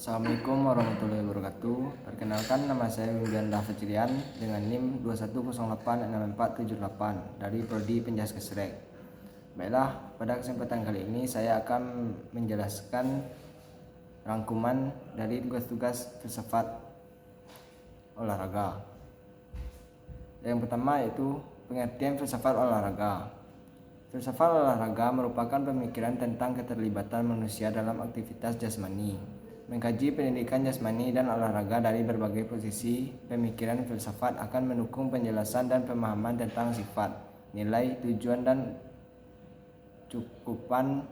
Assalamualaikum warahmatullahi wabarakatuh. Perkenalkan, nama saya Wimbianda Fajrian dengan NIM 21086478 dari Prodi Penjas Kesrek. Baiklah, pada kesempatan kali ini saya akan menjelaskan rangkuman dari tugas-tugas filsafat olahraga. Yang pertama yaitu pengertian filsafat olahraga. Filsafat olahraga merupakan pemikiran tentang keterlibatan manusia dalam aktivitas jasmani, mengkaji pendidikan jasmani dan olahraga dari berbagai posisi. Pemikiran filsafat akan mendukung penjelasan dan pemahaman tentang sifat, nilai, tujuan, dan cukupan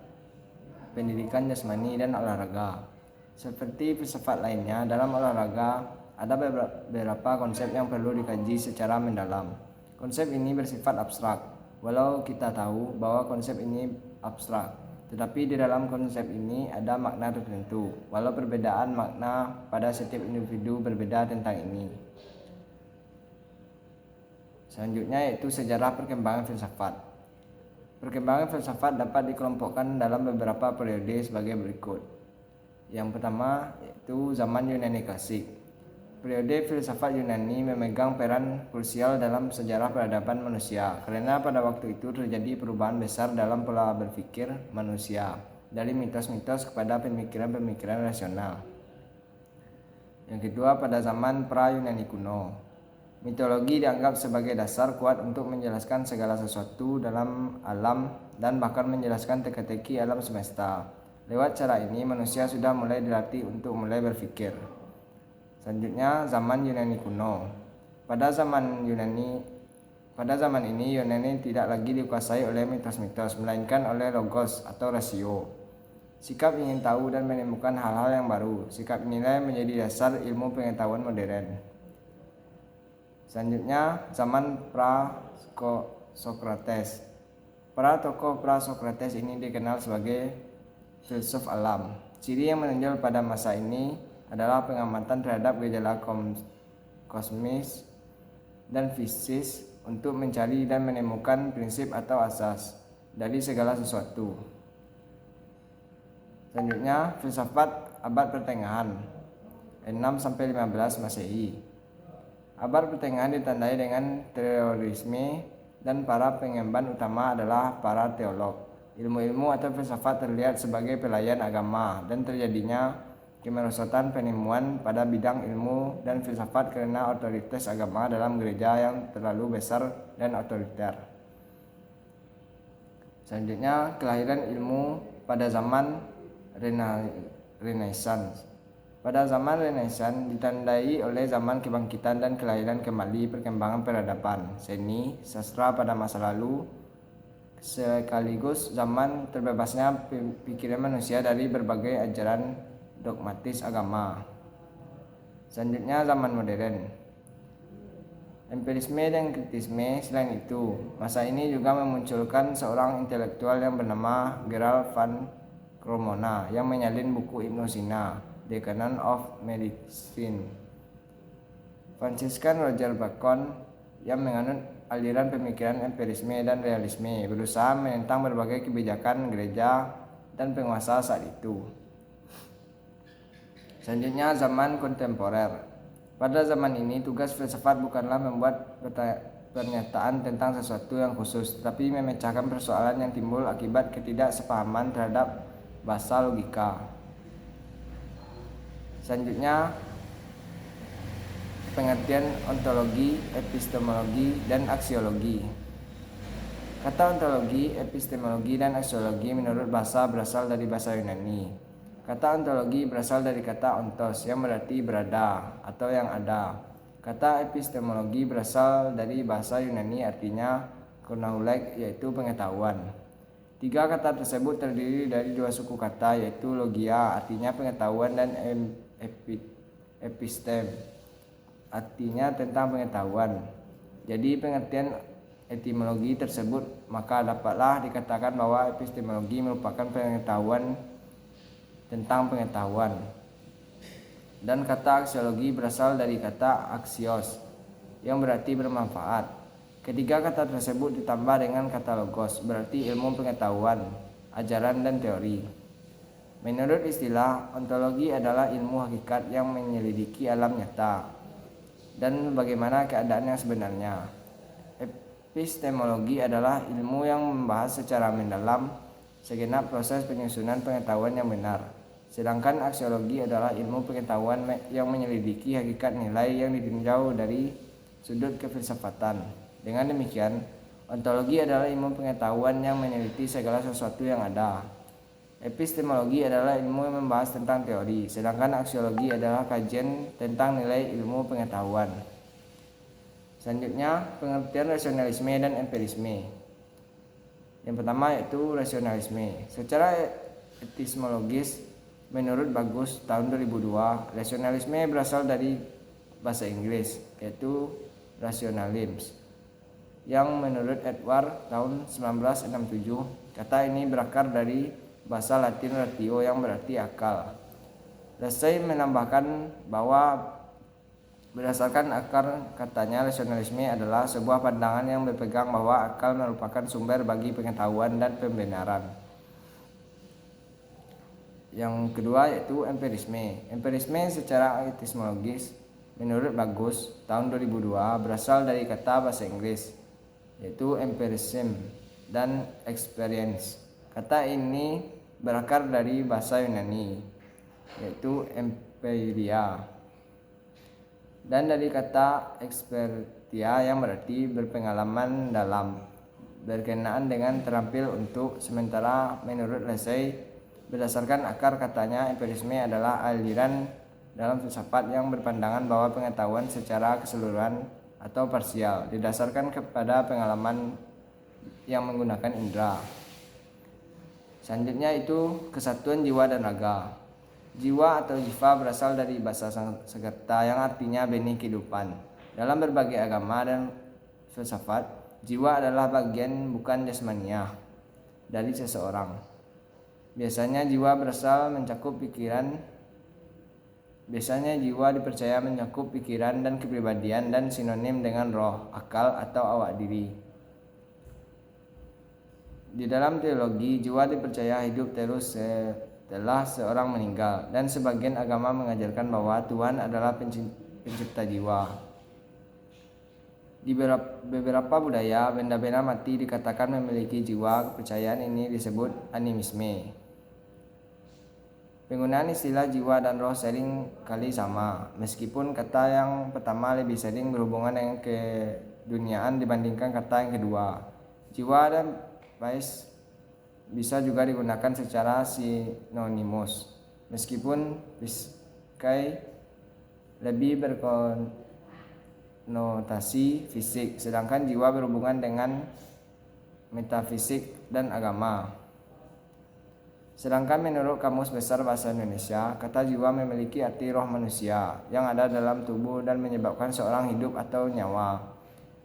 pendidikan jasmani dan olahraga. Seperti filsafat lainnya, dalam olahraga ada beberapa konsep yang perlu dikaji secara mendalam. Konsep ini bersifat abstrak, walau kita tahu bahwa konsep ini abstrak, tetapi di dalam konsep ini ada makna tertentu, walau perbedaan makna pada setiap individu berbeda tentang ini. Selanjutnya yaitu sejarah perkembangan filsafat. Perkembangan filsafat dapat dikelompokkan dalam beberapa periode sebagai berikut. Yang pertama yaitu zaman Yunani klasik. Periode filsafat Yunani memegang peran krusial dalam sejarah peradaban manusia, karena pada waktu itu terjadi perubahan besar dalam pola berpikir manusia, dari mitos-mitos kepada pemikiran-pemikiran rasional. Yang kedua, pada zaman pra-Yunani kuno, mitologi dianggap sebagai dasar kuat untuk menjelaskan segala sesuatu dalam alam dan bahkan menjelaskan teka-teki alam semesta. Lewat cara ini, manusia sudah mulai dilatih untuk mulai berpikir. Selanjutnya, zaman Yunani kuno. Pada zaman ini Yunani tidak lagi dikuasai oleh mitos-mitos, melainkan oleh logos atau rasio. Sikap ingin tahu dan menemukan hal-hal yang baru. Sikap inilah yang menjadi dasar ilmu pengetahuan modern. Selanjutnya, zaman pra-Sokrates. Para tokoh pra-Sokrates ini dikenal sebagai filsuf alam. Ciri yang menonjol pada masa ini adalah pengamatan terhadap gejala kosmis dan fisis untuk mencari dan menemukan prinsip atau asas dari segala sesuatu. Selanjutnya, filsafat abad pertengahan 6-15 Masehi. Abad pertengahan ditandai dengan terorisme dan para pengemban utama adalah para teolog. Ilmu-ilmu atau filsafat terlihat sebagai pelayan agama dan terjadinya kemerosotan penemuan pada bidang ilmu dan filsafat karena otoritas agama dalam gereja yang terlalu besar dan otoriter. Selanjutnya, kelahiran ilmu pada zaman Renaissance. Pada zaman Renaissance ditandai oleh zaman kebangkitan dan kelahiran kembali perkembangan peradaban, seni, sastra pada masa lalu, sekaligus zaman terbebasnya pikiran manusia dari berbagai ajaran dogmatis agama. Selanjutnya, zaman modern. Empirisme dan kritisme. Selain itu, masa ini juga memunculkan seorang intelektual yang bernama Gerald van Cremona yang menyalin buku Ibnu Sina, The Canon of Medicine. Franciscan Roger Bacon yang menganut aliran pemikiran empirisme dan realisme, berusaha menentang berbagai kebijakan gereja dan penguasa saat itu. Selanjutnya, zaman kontemporer. Pada zaman ini, tugas filsafat bukanlah membuat pernyataan tentang sesuatu yang khusus, tetapi memecahkan persoalan yang timbul akibat ketidaksepahaman terhadap bahasa logika. Selanjutnya, pengertian ontologi, epistemologi, dan aksiologi. Kata ontologi, epistemologi, dan aksiologi menurut bahasa berasal dari bahasa Yunani. Kata ontologi berasal dari kata ontos yang berarti berada atau yang ada. Kata epistemologi berasal dari bahasa Yunani artinya konaulek, yaitu pengetahuan. Tiga kata tersebut terdiri dari dua suku kata, yaitu logia artinya pengetahuan dan epistem artinya tentang pengetahuan. Jadi pengertian etimologi tersebut, maka dapatlah dikatakan bahwa epistemologi merupakan pengetahuan tentang pengetahuan. Dan kata aksiologi berasal dari kata aksios yang berarti bermanfaat. Ketiga kata tersebut ditambah dengan kata logos, berarti ilmu pengetahuan, ajaran dan teori. Menurut istilah, ontologi adalah ilmu hakikat yang menyelidiki alam nyata dan bagaimana keadaan yang sebenarnya. Epistemologi adalah ilmu yang membahas secara mendalam segenap proses penyusunan pengetahuan yang benar. Sedangkan aksiologi adalah ilmu pengetahuan yang menyelidiki hakikat nilai yang ditinjau dari sudut kefilsafatan. Dengan demikian, ontologi adalah ilmu pengetahuan yang meneliti segala sesuatu yang ada. Epistemologi adalah ilmu yang membahas tentang teori, sedangkan aksiologi adalah kajian tentang nilai ilmu pengetahuan. Selanjutnya, pengertian rasionalisme dan empirisme. Yang pertama yaitu rasionalisme. Secara epistemologis, menurut Bagus tahun 2002, rasionalisme berasal dari bahasa Inggris, yaitu rationalism. Yang menurut Edward tahun 1967, kata ini berakar dari bahasa Latin ratio yang berarti akal. Lesay menambahkan bahwa berdasarkan akar katanya, rasionalisme adalah sebuah pandangan yang berpegang bahwa akal merupakan sumber bagi pengetahuan dan pembenaran. Yang kedua yaitu empirisme. Empirisme secara epistemologis menurut Bagus tahun 2002 berasal dari kata bahasa Inggris yaitu empirism dan experience. Kata ini berakar dari bahasa Yunani yaitu empiria dan dari kata expertia yang berarti berpengalaman dalam, berkenaan dengan terampil untuk. Sementara menurut Lesay, berdasarkan akar katanya, empirisme adalah aliran dalam filsafat yang berpandangan bahwa pengetahuan secara keseluruhan atau parsial didasarkan kepada pengalaman yang menggunakan indera. Selanjutnya itu kesatuan jiwa dan raga. Jiwa atau jiva berasal dari bahasa Sanskerta yang artinya benih kehidupan. Dalam berbagai agama dan filsafat, jiwa adalah bagian bukan jasmaniah dari seseorang. Biasanya jiwa dipercaya mencakup pikiran dan kepribadian dan sinonim dengan roh, akal atau awak diri. Di dalam teologi, jiwa dipercaya hidup terus setelah seorang meninggal, dan sebagian agama mengajarkan bahwa Tuhan adalah pencipta jiwa. Di beberapa budaya, benda-benda mati dikatakan memiliki jiwa. Kepercayaan ini disebut animisme. Penggunaan istilah jiwa dan roh sering kali sama, meskipun kata yang pertama lebih sering berhubungan dengan keduniaan dibandingkan kata yang kedua. Jiwa dan Bais bisa juga digunakan secara sinonimus, meskipun Biscay lebih berkonotasi fisik, sedangkan jiwa berhubungan dengan metafisik dan agama. Sedangkan menurut Kamus Besar Bahasa Indonesia, kata jiwa memiliki arti roh manusia yang ada dalam tubuh dan menyebabkan seorang hidup atau nyawa.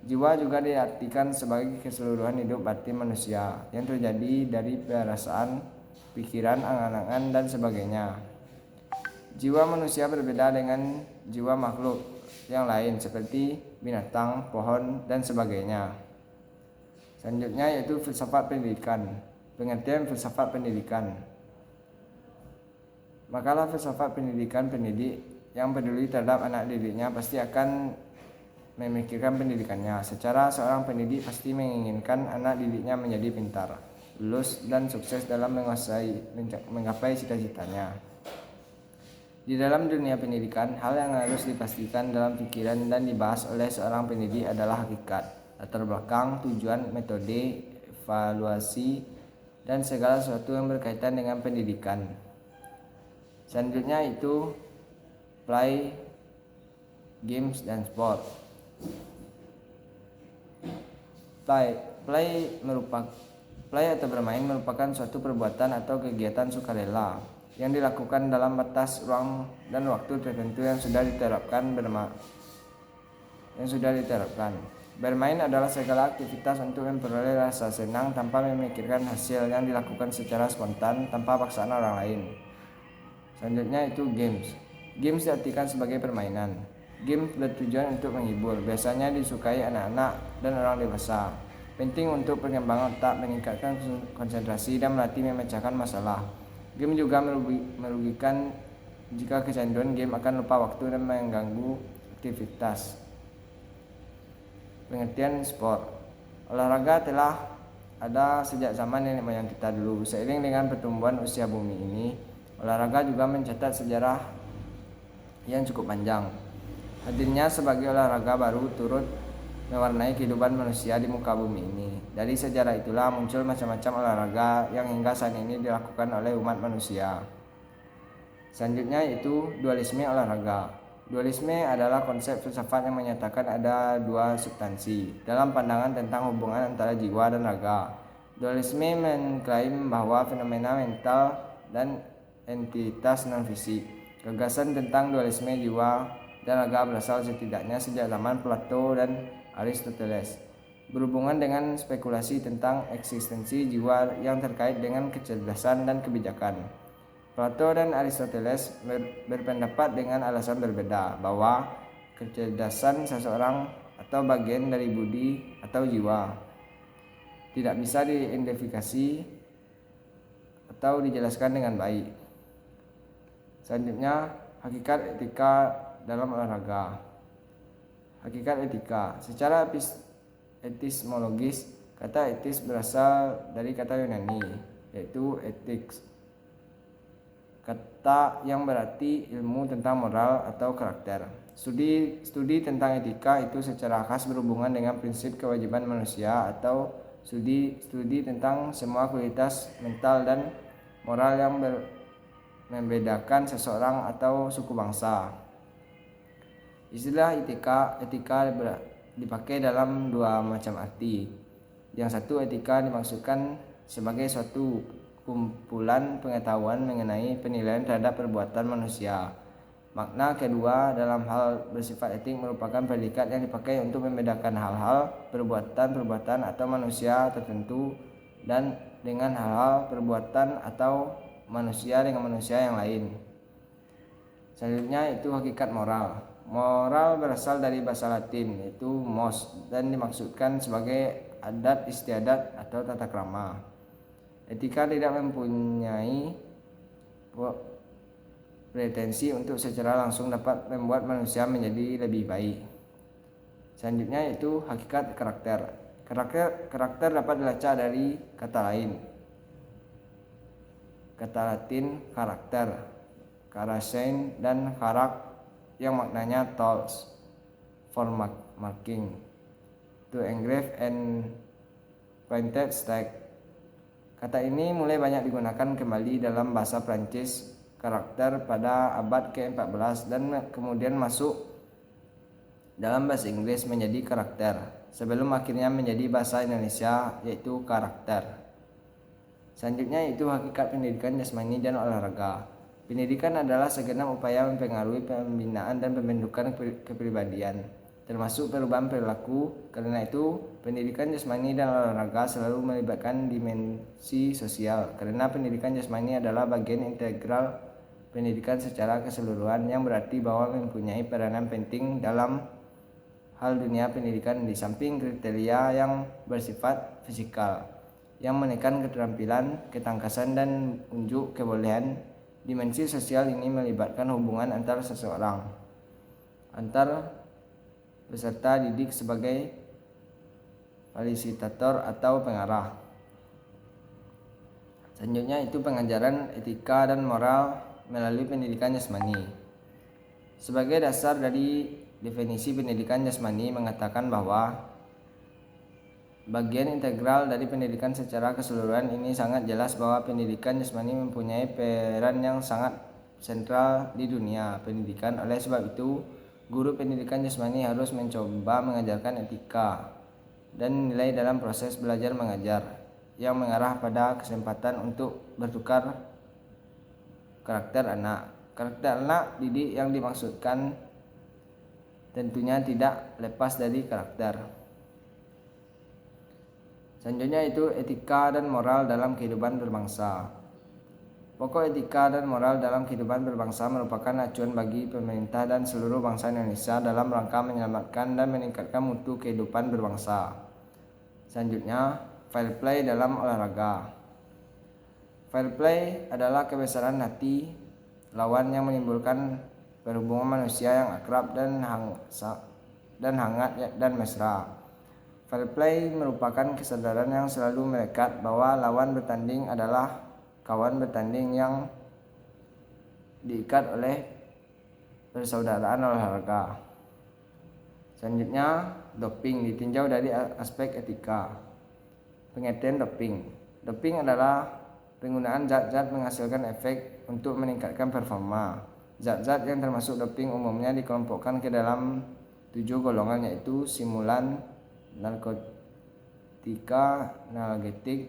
Jiwa juga diartikan sebagai keseluruhan hidup batin manusia yang terjadi dari perasaan, pikiran, angan-angan, dan sebagainya. Jiwa manusia berbeda dengan jiwa makhluk yang lain seperti binatang, pohon, dan sebagainya. Selanjutnya yaitu filsafat pendidikan. Pengertian filsafat pendidikan. Makalah filsafat pendidikan, pendidik yang peduli terhadap anak didiknya pasti akan memikirkan pendidikannya. Secara seorang pendidik pasti menginginkan anak didiknya menjadi pintar, lulus, dan sukses dalam menggapai cita-citanya. Di dalam dunia pendidikan, hal yang harus dipastikan dalam pikiran dan dibahas oleh seorang pendidik adalah hakikat, latar belakang, tujuan, metode, evaluasi, dan segala sesuatu yang berkaitan dengan pendidikan. Selanjutnya itu play, games, dan sport. Play atau bermain merupakan suatu perbuatan atau kegiatan sukarela yang dilakukan dalam batas ruang dan waktu tertentu yang sudah diterapkan. Bermain adalah segala aktivitas untuk memperoleh rasa senang tanpa memikirkan hasil, yang dilakukan secara spontan tanpa paksaan orang lain. Selanjutnya itu games. Games diartikan sebagai permainan. Game bertujuan untuk menghibur, biasanya disukai anak-anak dan orang dewasa. Penting untuk perkembangan otak, meningkatkan konsentrasi, dan melatih memecahkan masalah. Game juga merugikan jika kecanduan game akan lupa waktu dan mengganggu aktivitas. Pengertian sport. Olahraga telah ada sejak zaman nenek moyang kita dulu. Seiring dengan pertumbuhan usia bumi ini, olahraga juga mencatat sejarah yang cukup panjang. Hadirnya sebagai olahraga baru turut mewarnai kehidupan manusia di muka bumi ini. Dari sejarah itulah muncul macam-macam olahraga yang hingga saat ini dilakukan oleh umat manusia. Selanjutnya yaitu dualisme olahraga. Dualisme adalah konsep filsafat yang menyatakan ada dua substansi dalam pandangan tentang hubungan antara jiwa dan raga. Dualisme mengklaim bahwa fenomena mental dan entitas non-fisik. Gagasan tentang dualisme jiwa dan raga berasal setidaknya sejak zaman Plato dan Aristoteles, berhubungan dengan spekulasi tentang eksistensi jiwa yang terkait dengan kecerdasan dan kebijakan. Plato dan Aristoteles berpendapat dengan alasan berbeda bahwa kecerdasan seseorang atau bagian dari budi atau jiwa tidak bisa diidentifikasi atau dijelaskan dengan baik. Selanjutnya, hakikat etika dalam olahraga. Hakikat etika. Secara epistemologis, kata etis berasal dari kata Yunani, yaitu ethics. Kata yang berarti ilmu tentang moral atau karakter. Studi tentang etika itu secara khas berhubungan dengan prinsip kewajiban manusia atau studi tentang semua kualitas mental dan moral yang membedakan seseorang atau suku bangsa. Istilah etika dipakai dalam dua macam arti. Yang satu, etika dimaksudkan sebagai suatu kumpulan pengetahuan mengenai penilaian terhadap perbuatan manusia. Makna kedua dalam hal bersifat etik merupakan predikat yang dipakai untuk membedakan hal-hal, perbuatan atau manusia tertentu dan dengan hal-hal, perbuatan atau manusia dengan manusia yang lain. Selanjutnya itu hakikat moral. Moral berasal dari bahasa Latin yaitu mos dan dimaksudkan sebagai adat istiadat atau tata krama. Etika tidak mempunyai pretensi untuk secara langsung dapat membuat manusia menjadi lebih baik. Selanjutnya yaitu hakikat karakter. Karakter dapat dilacak dari kata lain. Kata Latin karakter, karasein dan karak yang maknanya tools for marking, to engrave and painted stake. Kata ini mulai banyak digunakan kembali dalam bahasa Prancis karakter pada abad ke-14 dan kemudian masuk dalam bahasa Inggris menjadi karakter sebelum akhirnya menjadi bahasa Indonesia yaitu karakter. Selanjutnya itu hakikat pendidikan jasmani dan olahraga. Pendidikan adalah segenap upaya mempengaruhi pembinaan dan pembentukan kepribadian, termasuk perubahan perilaku. Karena itu, pendidikan jasmani dan olahraga selalu melibatkan dimensi sosial. Karena pendidikan jasmani adalah bagian integral pendidikan secara keseluruhan, yang berarti bahwa mempunyai peranan penting dalam hal dunia pendidikan di samping kriteria yang bersifat fisikal, yang menekan keterampilan, ketangkasan dan unjuk kebolehan. Dimensi sosial ini melibatkan hubungan antar seseorang, antar peserta didik sebagai fasilitator atau pengarah. Selanjutnya itu pengajaran etika dan moral melalui pendidikan jasmani. Sebagai dasar dari definisi pendidikan jasmani mengatakan bahwa bagian integral dari pendidikan secara keseluruhan ini sangat jelas bahwa pendidikan jasmani mempunyai peran yang sangat sentral di dunia pendidikan. Oleh sebab itu, guru pendidikan jasmani harus mencoba mengajarkan etika dan nilai dalam proses belajar mengajar yang mengarah pada kesempatan untuk bertukar karakter anak. Karakter anak didik yang dimaksudkan tentunya tidak lepas dari karakter. Selanjutnya itu etika dan moral dalam kehidupan berbangsa. Pokok etika dan moral dalam kehidupan berbangsa merupakan acuan bagi pemerintah dan seluruh bangsa Indonesia dalam rangka menyelamatkan dan meningkatkan mutu kehidupan berbangsa. Selanjutnya, fair play dalam olahraga. Fair play adalah kebesaran hati lawan yang menimbulkan berhubungan manusia yang akrab dan hangat dan mesra. Fair play merupakan kesadaran yang selalu melekat bahwa lawan bertanding adalah kawan bertanding yang diikat oleh persaudaraan olahraga. Selanjutnya, doping ditinjau dari aspek etika. Pengertian doping. Doping adalah penggunaan zat-zat menghasilkan efek untuk meningkatkan performa. Zat-zat yang termasuk doping umumnya dikelompokkan ke dalam 7 golongan, yaitu stimulan, narkotika, analgetik,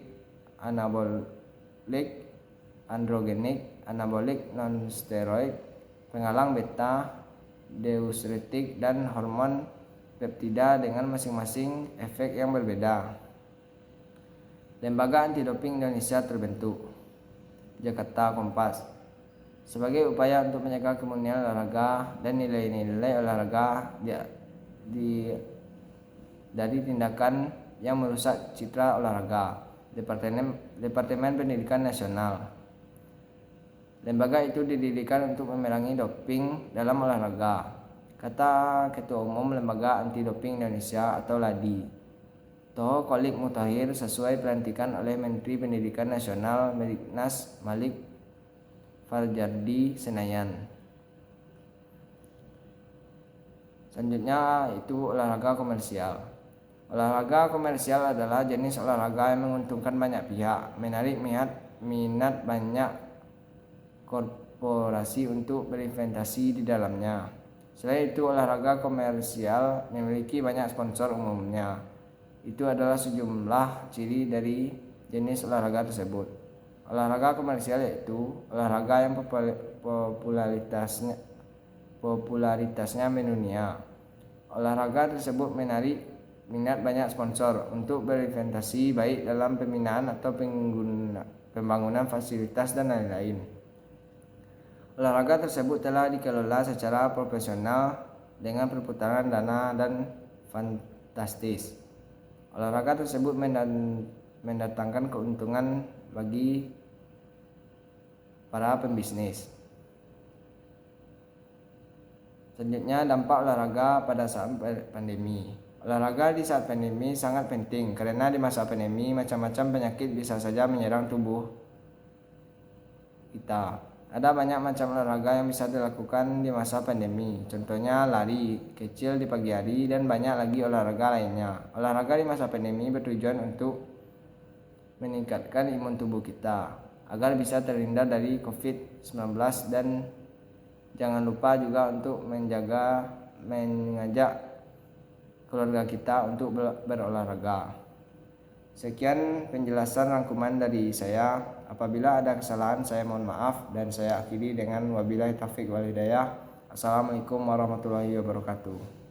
anabolik, androgenik, anabolik non-steroid, penghalang beta, diuretik, dan hormon peptida dengan masing-masing efek yang berbeda. Lembaga Anti Doping Indonesia terbentuk. Jakarta, Kompas. Sebagai upaya untuk menjaga kemurnian olahraga dan nilai-nilai olahraga dari tindakan yang merusak citra olahraga. Departemen Pendidikan Nasional. Lembaga itu didirikan untuk memerangi doping dalam olahraga. Kata Ketua Umum Lembaga Anti Doping Indonesia atau LADI, Toho Kholik Mutahhir, sesuai pelantikan oleh Menteri Pendidikan Nasional Mendiknas Malik Farjardi, Senayan. Selanjutnya itu olahraga komersial. Olahraga komersial adalah jenis olahraga yang menguntungkan banyak pihak, menarik minat banyak korporasi untuk berinvestasi di dalamnya. Selain itu, olahraga komersial memiliki banyak sponsor umumnya. Itu adalah sejumlah ciri dari jenis olahraga tersebut. Olahraga komersial yaitu olahraga yang popularitasnya mendunia. Olahraga tersebut menarik minat banyak sponsor untuk berinvestasi baik dalam pembinaan atau pembangunan fasilitas dan lain-lain. Olahraga tersebut telah dikelola secara profesional dengan perputaran dana dan fantastis. Olahraga tersebut mendatangkan keuntungan bagi para pembisnis. Selanjutnya, dampak olahraga pada saat pandemi. Olahraga di saat pandemi sangat penting karena di masa pandemi macam-macam penyakit bisa saja menyerang tubuh kita. Ada banyak macam olahraga yang bisa dilakukan di masa pandemi. Contohnya lari kecil di pagi hari dan banyak lagi olahraga lainnya. Olahraga di masa pandemi bertujuan untuk meningkatkan imun tubuh kita agar bisa terhindar dari COVID-19 dan jangan lupa juga untuk mengajak keluarga kita untuk berolahraga. Sekian penjelasan rangkuman dari saya. Apabila ada kesalahan saya mohon maaf dan saya akhiri dengan wabillahi taufiq wal hidayah. Assalamualaikum warahmatullahi wabarakatuh.